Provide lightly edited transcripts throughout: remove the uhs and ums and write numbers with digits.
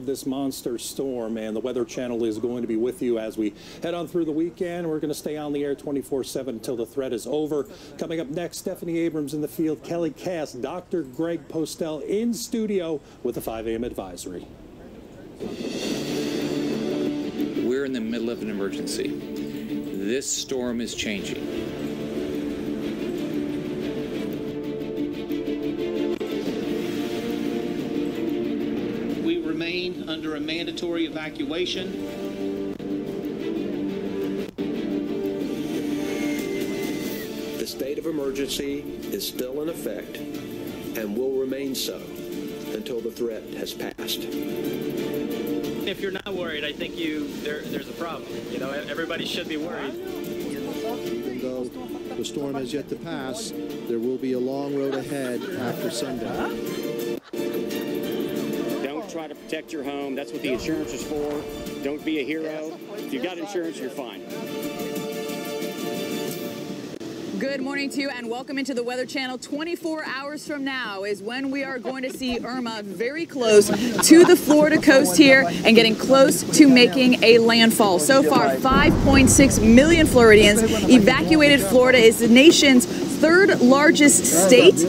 of this monster storm, and the Weather Channel is going to be with you as we head on through the weekend. We're going to stay on the air 24/7 until the threat is over. Coming up next, Stephanie Abrams in the field, Kelly Cass, Dr. Greg Postel in studio with the 5 a.m. advisory. We're in the middle of an emergency. This storm is changing. Remain under a mandatory evacuation. The state of emergency is still in effect and will remain so until the threat has passed. If you're not worried, I think there's a problem. You know, everybody should be worried. Even though the storm has yet to pass, there will be a long road ahead after sundown. Try to protect your home. That's what the insurance is for. Don't be a hero. If you've got insurance, you're fine. Good morning to you and welcome into the Weather Channel. 24 hours from now is when we are going to see Irma very close to the Florida coast here and getting close to making a landfall. So far, 5.6 million Floridians evacuated. Florida is the nation's third largest state,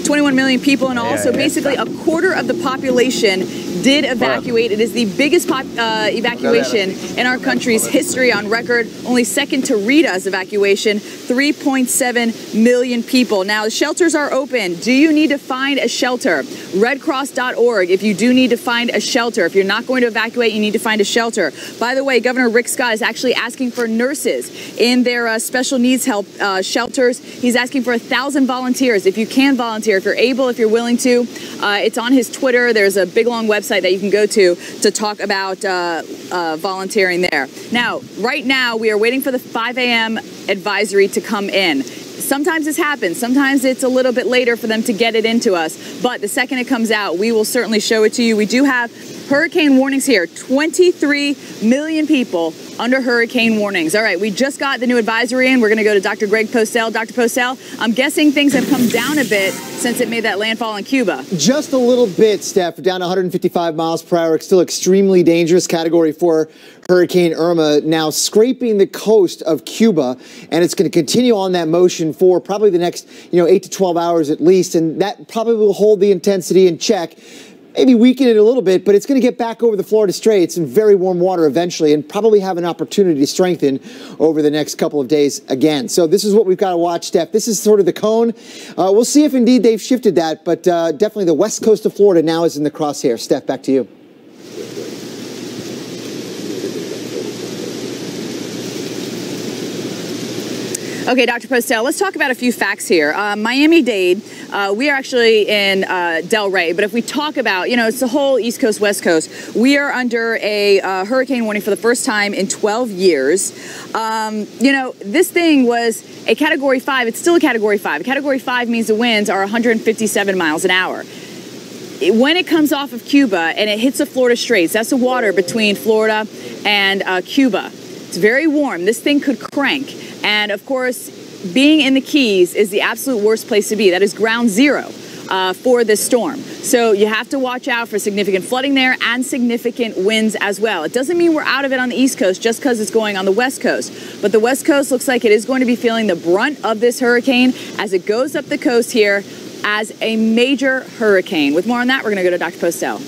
21 million people in all. So basically a quarter of the population did evacuate. It is the biggest evacuation in our country's history on record, only second to Rita's evacuation, 3.7 million people. Now, the shelters are open. Do you need to find a shelter? redcross.org if you do need to find a shelter. If you're not going to evacuate, you need to find a shelter. By the way, Governor Rick Scott is actually asking for nurses in their special needs help shelters. He's asking for 1,000 volunteers. If you can volunteer, if you're able, if you're willing to, it's on his Twitter. There's a big long website that you can go to talk about volunteering there. Now, right now, we are waiting for the 5 a.m. advisory to come in. Sometimes this happens. Sometimes it's a little bit later for them to get it into us. But the second it comes out, we will certainly show it to you. We do have hurricane warnings here. 23 million people under hurricane warnings. All right, we just got the new advisory in. We're going to go to Dr. Greg Postel. Dr. Postel, I'm guessing things have come down a bit since it made that landfall in Cuba. Just a little bit, Steph. Down to 155 miles per hour. It's still extremely dangerous. Category 4 Hurricane Irma now scraping the coast of Cuba, and it's going to continue on that motion for probably the next 8 to 12 hours at least, and that probably will hold the intensity in check. Maybe weaken it a little bit, but it's going to get back over the Florida Straits in very warm water eventually and probably have an opportunity to strengthen over the next couple of days again. So this is what we've got to watch, Steph. This is sort of the cone. We'll see if indeed they've shifted that, but definitely the west coast of Florida now is in the crosshair. Steph, back to you. Okay, Dr. Postel, let's talk about a few facts here. Miami-Dade, we are actually in Delray, but if we talk about, it's the whole East Coast, West Coast, we are under a hurricane warning for the first time in 12 years. This thing was a Category 5. It's still a Category 5. A Category 5 means the winds are 157 miles an hour. When it comes off of Cuba and it hits the Florida Straits, that's the water between Florida and Cuba. It's very warm. This thing could crank. And of course, being in the Keys is the absolute worst place to be. That is ground zero for this storm. So you have to watch out for significant flooding there and significant winds as well. It doesn't mean we're out of it on the East Coast just because it's going on the West Coast. But the West Coast looks like it is going to be feeling the brunt of this hurricane as it goes up the coast here as a major hurricane. With more on that, we're going to go to Dr. Postel.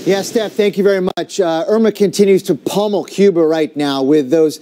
Yeah, Steph, thank you very much. Irma continues to pummel Cuba right now with those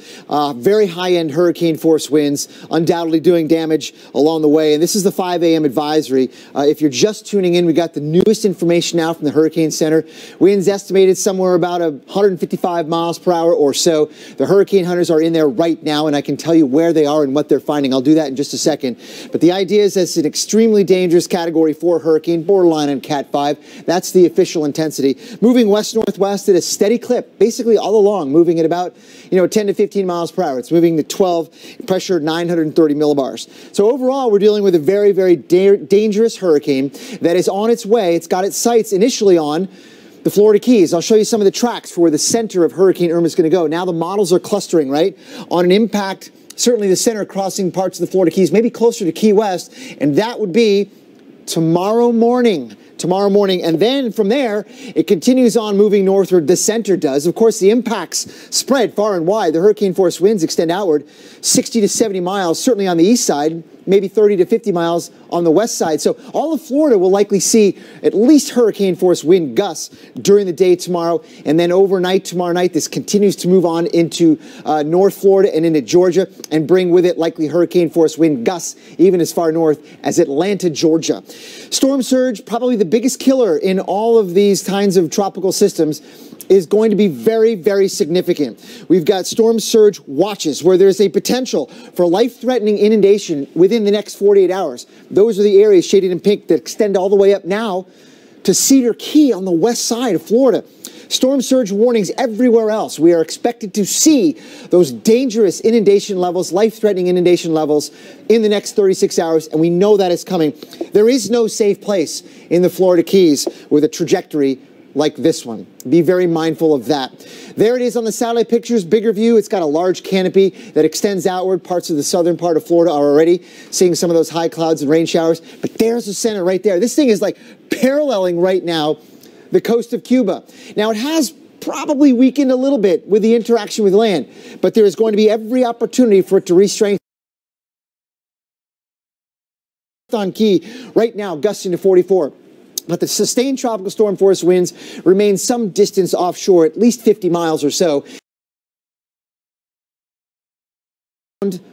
very high-end hurricane force winds, undoubtedly doing damage along the way. And this is the 5 a.m. advisory. If you're just tuning in, we got the newest information now from the Hurricane Center. Winds estimated somewhere about 155 miles per hour or so. The hurricane hunters are in there right now, and I can tell you where they are and what they're finding. I'll do that in just a second. But the idea is that it's an extremely dangerous Category 4 hurricane, borderline on Cat 5. That's the official intensity. Moving west-northwest at a steady clip, basically all along, moving at about 10 to 15 miles per hour. It's moving to 12, pressure 930 millibars. So overall, we're dealing with a very, very dangerous hurricane that is on its way. It's got its sights initially on the Florida Keys. I'll show you some of the tracks for where the center of Hurricane Irma is going to go. Now the models are clustering, right, on an impact, certainly the center crossing parts of the Florida Keys, maybe closer to Key West, and that would be tomorrow morning. tomorrow morning. And then from there, it continues on moving northward. The center does. Of course, the impacts spread far and wide. The hurricane force winds extend outward 60 to 70 miles, certainly on the east side, maybe 30 to 50 miles on the west side. So all of Florida will likely see at least hurricane force wind gusts during the day tomorrow. And then overnight tomorrow night, this continues to move on into North Florida and into Georgia and bring with it likely hurricane force wind gusts even as far north as Atlanta, Georgia. Storm surge, probably the biggest killer in all of these kinds of tropical systems, is going to be very, very significant. We've got storm surge watches where there's a potential for life-threatening inundation within the next 48 hours. Those are the areas shaded in pink that extend all the way up now to Cedar Key on the west side of Florida. Storm surge warnings everywhere else. We are expected to see those dangerous inundation levels, life-threatening inundation levels in the next 36 hours, and we know that is coming. There is no safe place in the Florida Keys with a trajectory like this one. Be very mindful of that. There it is on the satellite pictures, bigger view. It's got a large canopy that extends outward. Parts of the southern part of Florida are already seeing some of those high clouds and rain showers. But there's the center right there. This thing is like paralleling right now the coast of Cuba. Now, it has probably weakened a little bit with the interaction with land, but there is going to be every opportunity for it to re-strengthen. On key right now, gusting to 44. But the sustained tropical storm force winds remain some distance offshore, at least 50 miles or so.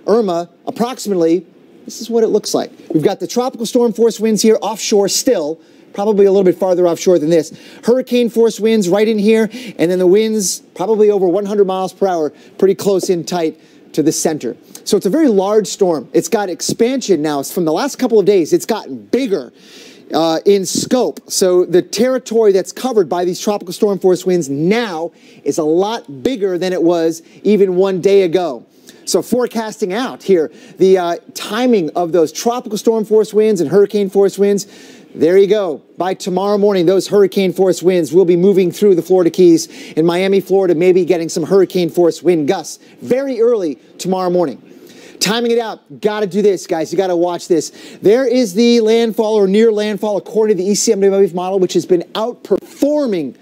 Irma, approximately, this is what it looks like. We've got the tropical storm force winds here offshore still, probably a little bit farther offshore than this. Hurricane force winds right in here, and then the winds probably over 100 miles per hour, pretty close in tight to the center. So it's a very large storm. It's got expansion now. From the last couple of days, it's gotten bigger in scope. So the territory that's covered by these tropical storm force winds now is a lot bigger than it was even 1 day ago. So forecasting out here, the timing of those tropical storm force winds and hurricane force winds, there you go. By tomorrow morning, those hurricane force winds will be moving through the Florida Keys. In Miami, Florida, maybe getting some hurricane force wind gusts very early tomorrow morning. Timing it out, got to do this, guys. You got to watch this. There is the landfall or near landfall according to the ECMWF model, which has been outperforming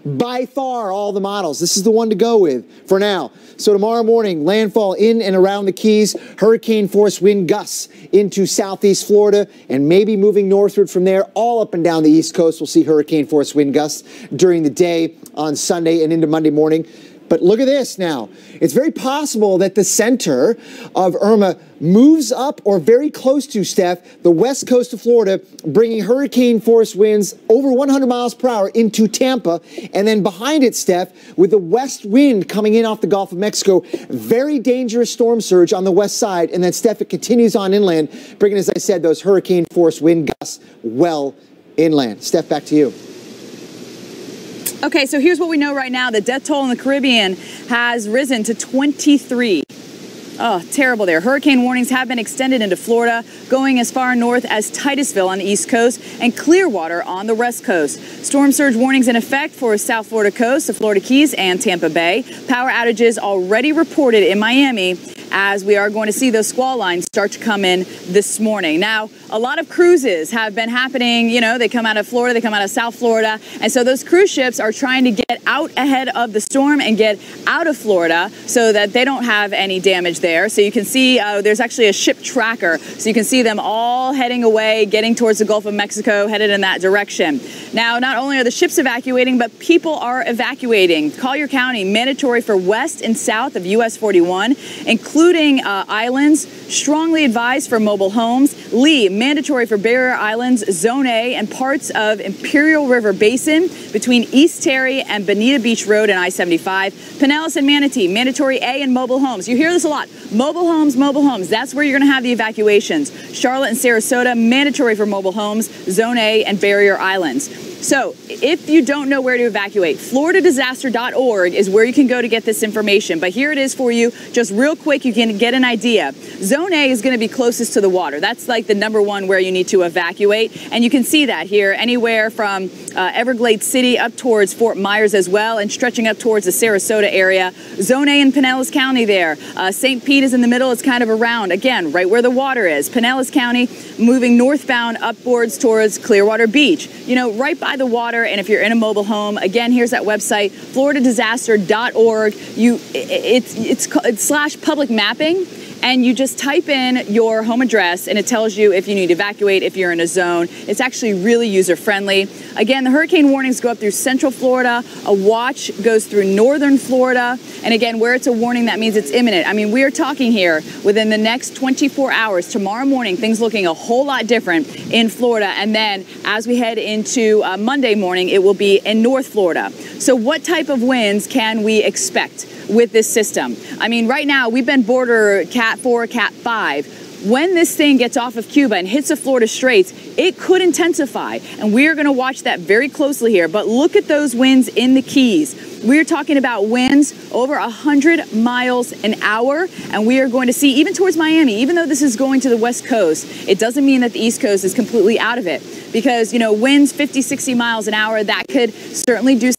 by far all the models. This is the one to go with for now. So tomorrow morning, landfall in and around the Keys, hurricane force wind gusts into southeast Florida and maybe moving northward from there all up and down the East Coast. We'll see hurricane force wind gusts during the day on Sunday and into Monday morning. But look at this now. It's very possible that the center of Irma moves up or very close to, Steph, the west coast of Florida, bringing hurricane force winds over 100 miles per hour into Tampa. And then behind it, Steph, with the west wind coming in off the Gulf of Mexico, very dangerous storm surge on the west side. And then, Steph, it continues on inland, bringing, as I said, those hurricane force wind gusts well inland. Steph, back to you. Okay, so here's what we know right now. The death toll in the Caribbean has risen to 23. Oh, terrible there. Hurricane warnings have been extended into Florida, going as far north as Titusville on the east coast and Clearwater on the west coast. Storm surge warnings in effect for South Florida coast, the Florida Keys, and Tampa Bay. Power outages already reported in Miami, as we are going to see those squall lines start to come in this morning. Now, a lot of cruises have been happening. You know, they come out of Florida, they come out of South Florida. And so those cruise ships are trying to get out ahead of the storm and get out of Florida so that they don't have any damage there. So you can see there's actually a ship tracker. So you can see them all heading away, getting towards the Gulf of Mexico, headed in that direction. Now, not only are the ships evacuating, but people are evacuating. Collier County, mandatory for west and south of US 41, including islands, strongly advised for mobile homes. Lee, mandatory for barrier islands, Zone A, and parts of Imperial River Basin between East Terry and Bonita Beach Road and I-75. Pinellas and Manatee, mandatory A and mobile homes. You hear this a lot. Mobile homes, mobile homes. That's where you're going to have the evacuations. Charlotte and Sarasota, mandatory for mobile homes, Zone A, and barrier islands. So if you don't know where to evacuate, floridadisaster.org is where you can go to get this information. But here it is for you, just real quick, you can get an idea. Zone A is going to be closest to the water. That's like the #1 where you need to evacuate. And you can see that here, anywhere from Everglades City up towards Fort Myers as well, and stretching up towards the Sarasota area. Zone A in Pinellas County there. St. Pete is in the middle. It's kind of around, again, right where the water is. Pinellas County moving northbound upwards towards Clearwater Beach. You know, right by the water. And if you're in a mobile home, again, here's that website, floridadisaster.org. It's /public mapping. And you just type in your home address and it tells you if you need to evacuate, if you're in a zone. It's actually really user-friendly. Again, the hurricane warnings go up through central Florida. A watch goes through northern Florida. And again, where it's a warning, that means it's imminent. I mean, we are talking here within the next 24 hours. Tomorrow morning, things looking a whole lot different in Florida. And then as we head into Monday morning, it will be in North Florida. So what type of winds can we expect with this system? I mean, right now, we've been border Cat 4, Cat 5. When this thing gets off of Cuba and hits the Florida Straits, it could intensify. And we're going to watch that very closely here. But look at those winds in the Keys. We're talking about winds over 100 miles an hour. And we are going to see, even towards Miami, even though this is going to the West Coast, it doesn't mean that the East Coast is completely out of it. Because, you know, winds 50, 60 miles an hour, that could certainly do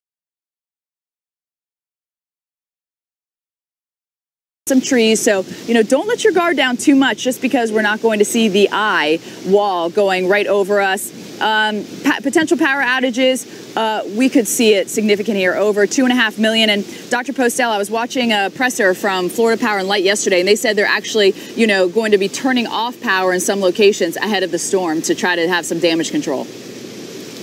some trees. So, you know, don't let your guard down too much just because we're not going to see the eye wall going right over us. Potential power outages, we could see it significant here, over 2.5 million. And Dr. Postel, I was watching a presser from Florida Power and Light yesterday, and they said they're actually, you know, going to be turning off power in some locations ahead of the storm to try to have some damage control.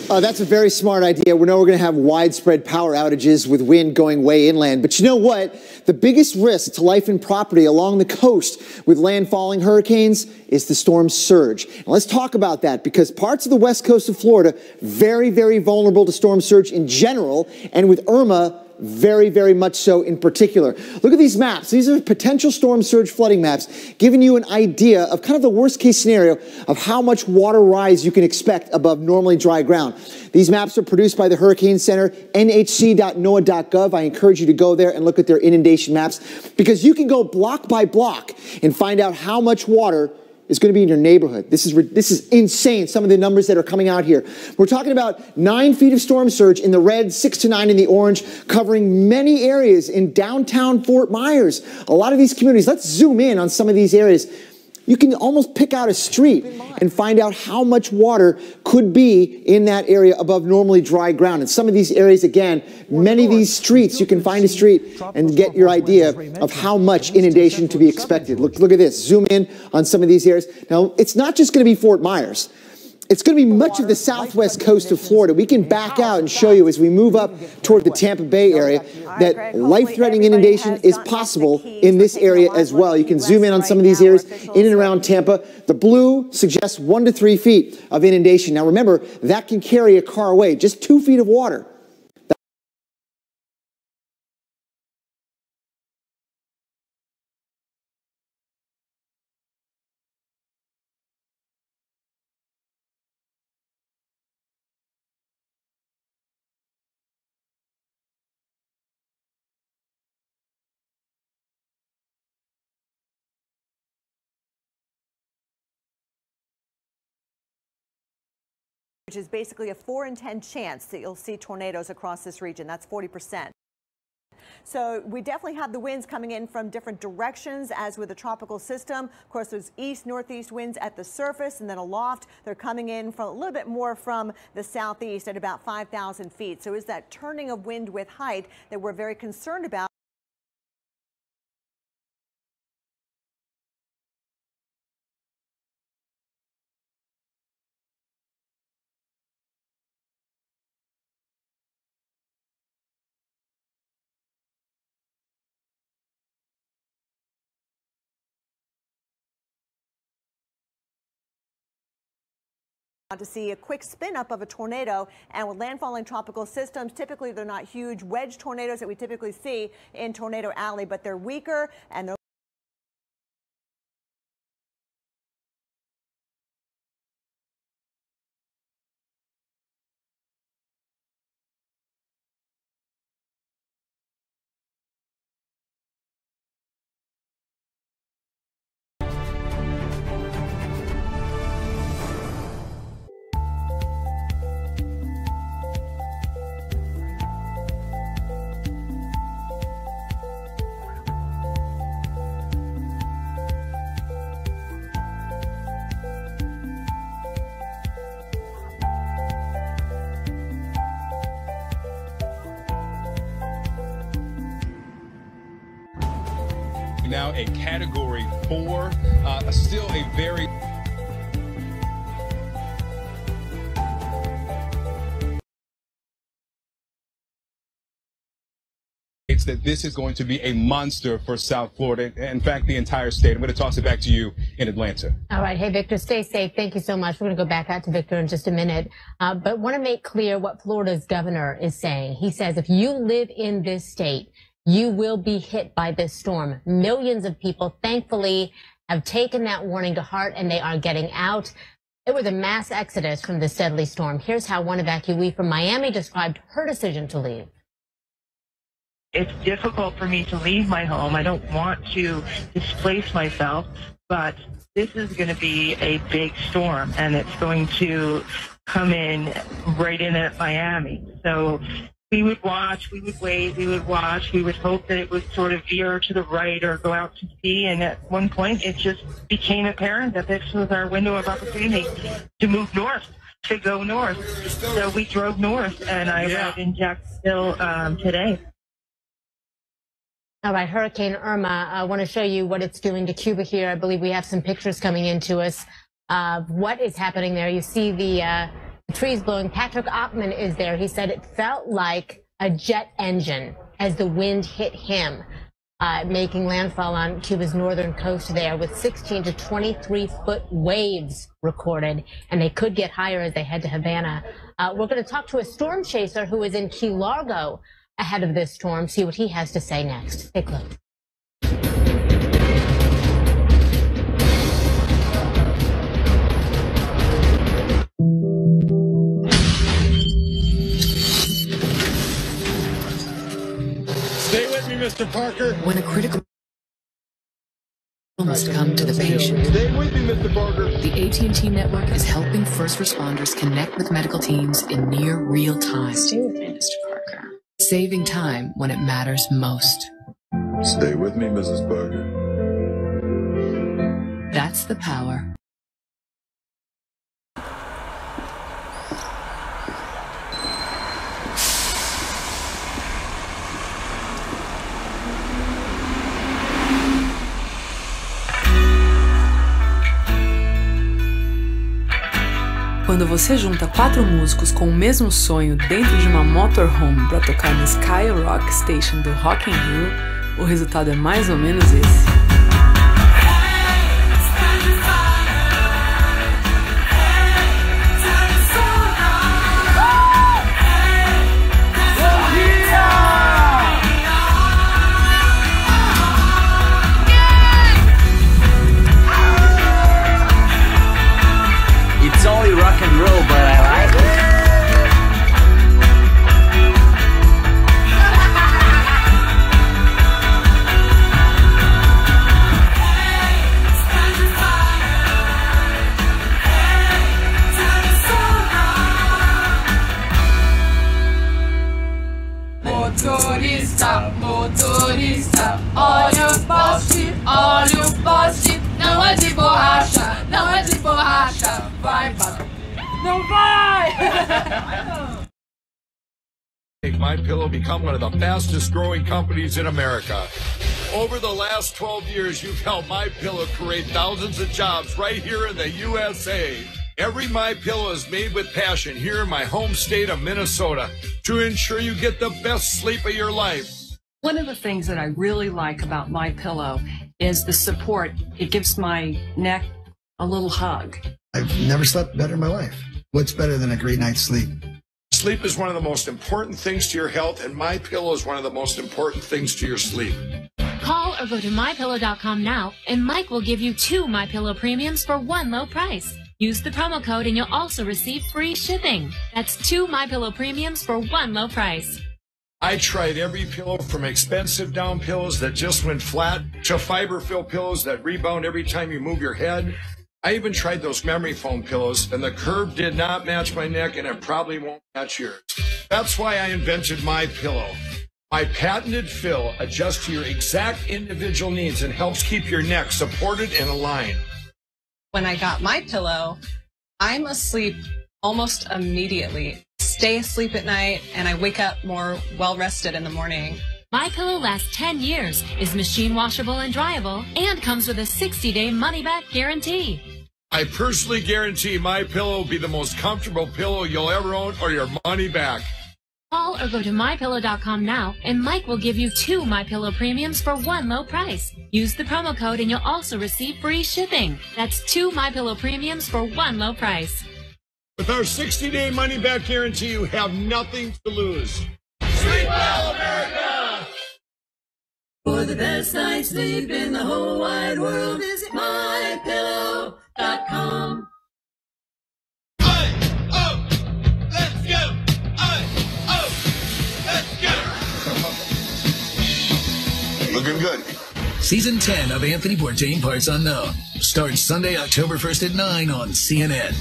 That's a very smart idea. We know we're going to have widespread power outages with wind going way inland. But you know what? The biggest risk to life and property along the coast with landfalling hurricanes is the storm surge. And let's talk about that, because parts of the west coast of Florida, very, very vulnerable to storm surge in general, and with Irma, very, very much so in particular. Look at these maps. These are potential storm surge flooding maps, giving you an idea of kind of the worst case scenario of how much water rise you can expect above normally dry ground. These maps are produced by the Hurricane Center, nhc.noaa.gov. I encourage you to go there and look at their inundation maps, because you can go block by block and find out how much water is going to be in your neighborhood. This is insane, some of the numbers that are coming out here. We're talking about 9 feet of storm surge in the red, 6 to 9 in the orange, covering many areas in downtown Fort Myers. A lot of these communities, let's zoom in on some of these areas. You can almost pick out a street and find out how much water could be in that area above normally dry ground. And some of these areas, again, many of these streets, you can find a street and get your idea of how much inundation to be expected. Look at this. Zoom in on some of these areas. Now, it's not just going to be Fort Myers. It's going to be much of the southwest coast of Florida. We can back out and show you as we move up toward the Tampa Bay area that life-threatening inundation is possible in this area as well. You can zoom in on some of these areas in and around Tampa. The blue suggests 1 to 3 feet of inundation. Now remember, that can carry a car away, just 2 feet of water. Which is basically a 4 in 10 chance that you'll see tornadoes across this region. That's 40%. So we definitely have the winds coming in from different directions, as with the tropical system. Of course, there's east-northeast winds at the surface, and then aloft, they're coming in from a little bit more from the southeast at about 5,000 feet. So it's that turning of wind with height that we're very concerned about. To see a quick spin up of a tornado, and with landfalling tropical systems, typically they're not huge wedge tornadoes that we typically see in Tornado Alley, but they're weaker and they're Now a Category 4, still a very... that this is going to be a monster for South Florida, in fact, the entire state. I'm going to toss it back to you in Atlanta. All right. Hey, Victor, stay safe. Thank you so much. We're going to go back out to Victor in just a minute. But want to make clear what Florida's governor is saying. He says if you live in this state, you will be hit by this storm. Millions of people, thankfully, have taken that warning to heart, and they are getting out. It was a mass exodus from this deadly storm. Here's how one evacuee from Miami described her decision to leave. It's difficult for me to leave my home. I don't want to displace myself, but this is going to be a big storm, and it's going to come in right in at Miami. So we would watch, we would wait, we would watch, we would hope that it would sort of veer to the right or go out to sea, and at one point it just became apparent that this was our window of opportunity to move north, to go north. So we drove north, and I arrived in Jacksonville today. All right, Hurricane Irma, I want to show you what it's doing to Cuba here. I believe we have some pictures coming into us of what is happening there. You see the trees blowing. Patrick Oppman is there. He said it felt like a jet engine as the wind hit him, making landfall on Cuba's northern coast there with 16 to 23-foot waves recorded, and they could get higher as they head to Havana. We're going to talk to a storm chaser who is in Key Largo ahead of this storm, see what he has to say next. Take a look. Stay with me, Mr. Parker. When a critical must come to the patient. Stay with me, Mr. Parker. The AT&T network is helping first responders connect with medical teams in near real time. Stay with me, Mr. Parker. Saving time when it matters most. Stay with me, Mrs. Parker. That's the power. Quando você junta 4 músicos com o mesmo sonho dentro de uma motorhome para tocar no Sky Rock Station do Rock in Rio, o resultado é mais ou menos esse. It's only rock and roll, but I like it. Motorista, motorista, olha o poste, não é de borracha, não é de borracha, vai bater. Não vai! Make MyPillow become one of the fastest growing companies in America. Over the last 12 years, you've helped MyPillow create thousands of jobs right here in the USA. Every MyPillow is made with passion here in my home state of Minnesota to ensure you get the best sleep of your life. One of the things that I really like about MyPillow is the support. It gives my neck a little hug. I've never slept better in my life. What's better than a great night's sleep? Sleep is one of the most important things to your health, and MyPillow is one of the most important things to your sleep. Call or go to MyPillow.com now, and Mike will give you 2 MyPillow premiums for 1 low price. Use the promo code and you'll also receive free shipping. That's 2 MyPillow premiums for 1 low price. I tried every pillow from expensive down pillows that just went flat to fiber-filled pillows that rebound every time you move your head. I even tried those memory foam pillows, and the curve did not match my neck, and it probably won't match yours. That's why I invented MyPillow. My patented fill adjusts to your exact individual needs and helps keep your neck supported and aligned. When I got MyPillow, I'm asleep almost immediately. Stay asleep at night, and I wake up more well-rested in the morning. MyPillow lasts 10 years, is machine washable and dryable, and comes with a 60-day money-back guarantee. I personally guarantee MyPillow will be the most comfortable pillow you'll ever own or your money back. Call or go to MyPillow.com now, and Mike will give you 2 MyPillow premiums for 1 low price. Use the promo code and you'll also receive free shipping. That's 2 MyPillow premiums for 1 low price. With our 60-day money-back guarantee, you have nothing to lose. Sleep well, America! For the best night's sleep in the whole wide world, visit MyPillow.com. Looking good. Season 10 of Anthony Bourdain Parts Unknown starts Sunday, October 1st at 9 on CNN.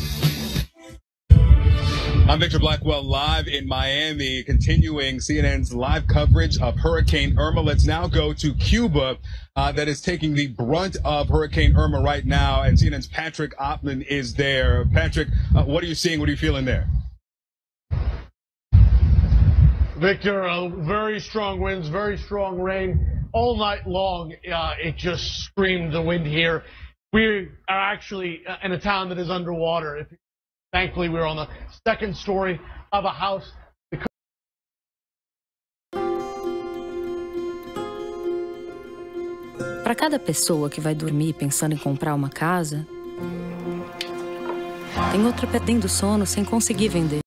I'm Victor Blackwell live in Miami, continuing CNN's live coverage of Hurricane Irma. Let's now go to Cuba, that is taking the brunt of Hurricane Irma right now, and CNN's Patrick Oppman is there. Patrick, what are you seeing? What are you feeling there? Victor, very strong winds, very strong rain. All night long, it just screamed the wind here. We are actually in a town that is underwater. Thankfully, we're on the second story of a house. Para cada pessoa que vai dormir pensando em comprar uma casa, tem outra perdendo sono sem conseguir vender.